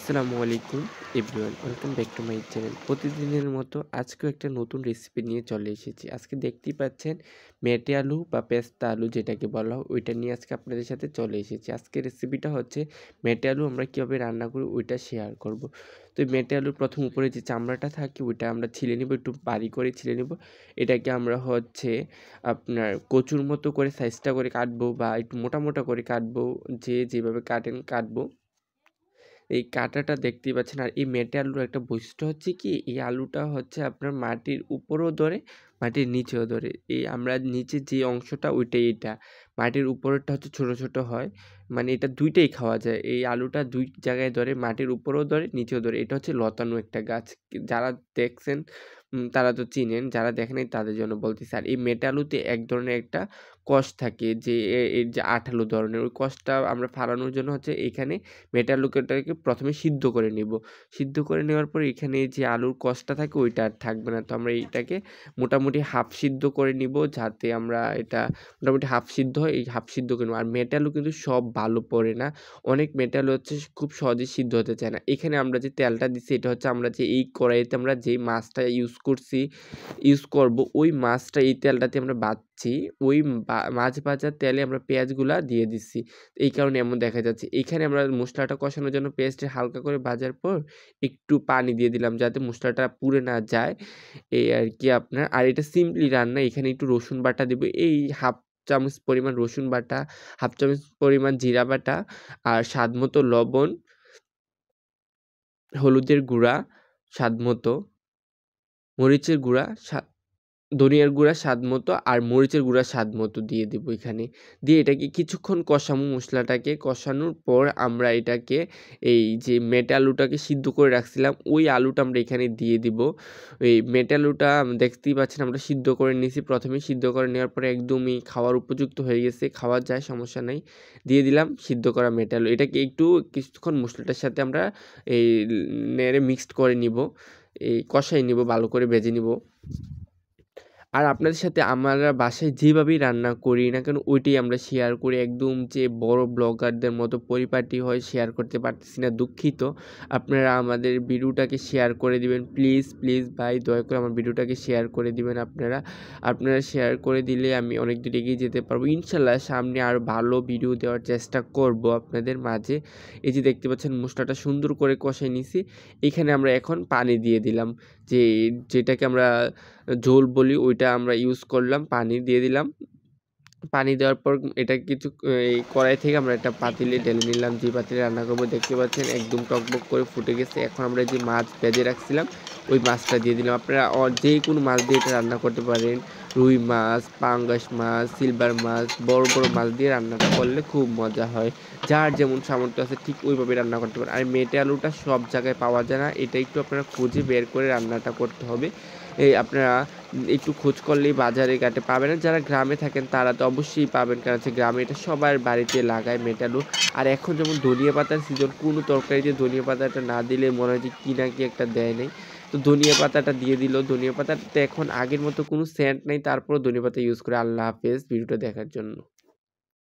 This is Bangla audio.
আসসালামু আলাইকুম everyone, welcome back to my channel. প্রতিদিনের মতো আজকেও একটা নতুন রেসিপি নিয়ে চলে এসেছি। আজকে দেখতেই পাচ্ছেন মেটে আলু বা পেস্তা আলু যেটাকে বলা হয়, ওইটা নিয়ে আজকে আপনাদের সাথে চলে এসেছি। আজকের রেসিপিটা হচ্ছে মেটে আলু আমরা কীভাবে রান্না করি ওইটা শেয়ার করব। তো এই মেটে আলুর প্রথম উপরে যে চামড়াটা থাকে ওইটা আমরা ছিলে নিব, একটু বাড়ি করে ছিলে নিব। এটাকে আমরা হচ্ছে আপনার কচুর মতো করে সাইজটা করে কাটবো বা একটু মোটা মোটা করে কাটবো, যে যেভাবে কাটেন কাটবো। এই কাঁটাটা দেখতেই পাচ্ছেন। আর এই মেটে আলুর একটা বৈশিষ্ট্য হচ্ছে কি, এই আলুটা হচ্ছে আপনার মাটির উপরেও ধরে, মাটির নিচেও ধরে। এই আমরা নিচে যে অংশটা ওইটাই, এটা মাটির উপরেরটা হচ্ছে ছোট ছোট হয়, মানে এটা দুইটাই খাওয়া যায়। এই আলুটা দুই জায়গায় ধরে, মাটির উপরেও ধরে নিচেও ধরে। এটা হচ্ছে লতানো একটা গাছ। যারা দেখছেন তারা তো চিনেন, যারা দেখেন নাই তাদের জন্য বলতেছি। আর এই মেটে আলুতে এক ধরনের একটা কষ থাকে, যে এর যে আঠালো ধরনের, ওই কষটা আমরা ফালানোর জন্য হচ্ছে এখানে মেটে আলুটাকে প্রথমে সিদ্ধ করে নিব। সিদ্ধ করে নেওয়ার পর এখানে যে আলুর কষটা থাকে ওইটা আর থাকবে না। তো আমরা এইটাকে মোটামুটি হাফ সিদ্ধ করে নিব, যাতে আমরা এটা মোটামুটি হাফ সিদ্ধ হয়, এই হাফ সিদ্ধ করে নেব। আর মেটে আলু কিন্তু সব ভালো পড়ে না, অনেক মেটে আলু হচ্ছে খুব সহজে সিদ্ধ হতে চায় না। এখানে আমরা যে তেলটা দিচ্ছি এটা হচ্ছে আমরা যে এই কড়াইতে আমরা যেই মাছটা ইউজ করব, ওই মাছটা এই তেলটাতে আমরা ভাজছি। ওই মাছ ভাজার তেলে আমরা পেঁয়াজগুলা দিয়ে দিচ্ছি, এই কারণে এমন দেখা যাচ্ছে। এইখানে আমরা মশলাটা কষানোর জন্য পেঁয়াজটা হালকা করে ভাজার পর একটু পানি দিয়ে দিলাম, যাতে মশলাটা পুড়ে না যায়, এই আর কি আপনার। আর এটা সিম্পলি রান্না। এখানে একটু রসুন বাটা দেব, এই হাফ চামচ পরিমাণ রসুন বাটা, হাফ চামচ পরিমাণ জিরা বাটা, আর স্বাদ মতো লবণ, হলুদের গুঁড়া স্বাদ মতো, মরিচের গুঁড়া ধনিয়ার গুঁড়া স্বাদ মতো, আর মরিচের গুঁড়া স্বাদ মতো দিয়ে দেবো এখানে। দিয়ে এটাকে কিছুক্ষণ কষাবো। মশলাটাকে কষানোর পর আমরা এটাকে এই যে মেটে আলুটাকে সিদ্ধ করে রাখছিলাম ওই আলুটা আমরা এখানে দিয়ে দিব। এই মেটে আলুটা দেখতেই পাচ্ছেন আমরা সিদ্ধ করে নিয়েছি। প্রথমে সিদ্ধ করে নেওয়ার পরে একদমই খাওয়ার উপযুক্ত হয়ে গেছে, খাওয়া যায়, সমস্যা নেই। দিয়ে দিলাম সিদ্ধ করা মেটে আলু। এটাকে একটু কিছুক্ষণ মশলাটার সাথে আমরা এই নেড়ে মিক্সড করে নিব, এই কষাই নিব, ভালো করে ভেজে নিব। আর আপনাদের সাথে আমরা বাসায় যেভাবেই রান্না করি না কেন ওইটাই আমরা শেয়ার করি। একদম যে বড় ব্লগারদের মতো পরিপাটি হয়ে শেয়ার করতে পারতেছি না, দুঃখিত। আপনারা আমাদের ভিডিওটাকে শেয়ার করে দিবেন প্লিজ প্লিজ ভাই, দয়া করে আমার ভিডিওটাকে শেয়ার করে দিবেন। আপনারা শেয়ার করে দিলে আমি অনেক দূর এগিয়ে যেতে পারবো ইনশাল্লাহ। সামনে আরও ভালো ভিডিও দেওয়ার চেষ্টা করব আপনাদের মাঝে। এই যে দেখতে পাচ্ছেন মশলাটা সুন্দর করে কষাই নিছি। এখানে আমরা এখন পানি দিয়ে দিলাম, যেটাকে আমরা ঝোল বলি, ওইটা আমরা ইউজ করলাম। পানি দিয়ে দিলাম। পানি দেওয়ার পর এটা কিছু এই কড়াই থেকে আমরা একটা পাতিলে ঢেলে নিলাম, যে পাতিলে রান্না করবো। দেখতে পাচ্ছেন একদম টকবক করে ফুটে গেছে। এখন আমরা যে মাছ ভেজে রাখছিলাম ওই মাছটা দিয়ে দিলাম। আপনারা যে কোনো মাছ দিয়ে এটা রান্না করতে পারেন। রুই মাছ, পাঙ্গাস মাছ, সিলভার মাছ, বড় বড় মাছ দিয়ে রান্নাটা করলে খুব মজা হয়। যার যেমন সামর্থ্য আছে ঠিক ওইভাবে রান্না করতে পারেন। আর মেটে আলুটা সব জায়গায় পাওয়া যায় না, এটা একটু আপনারা খুঁজে বের করে রান্নাটা করতে হবে। এই আপনারা একটু খোঁজ করলেই বাজারে ঘাটে পাবেন। আর যারা গ্রামে থাকেন তারা তো অবশ্যই পাবেন, কারণ হচ্ছে গ্রামে এটা সবার বাড়িতে লাগায় মেটে আলু। আর এখন যেমন ধনিয়া পাতার সিজন, কোনো তরকারিতে ধনিয়া পাতাটা না দিলে মনে হয় যে কী না কি একটা দেয় নেই। তো ধনিয়া পাতাটা দিয়ে দিল। ধনিয়া পাতাতে এখন আগের মতো কোনো সেন্ট নেই, তারপরও ধনিয়া পাতা ইউজ করে। আল্লাহ হাফেজ ভিডিওটা দেখার জন্য।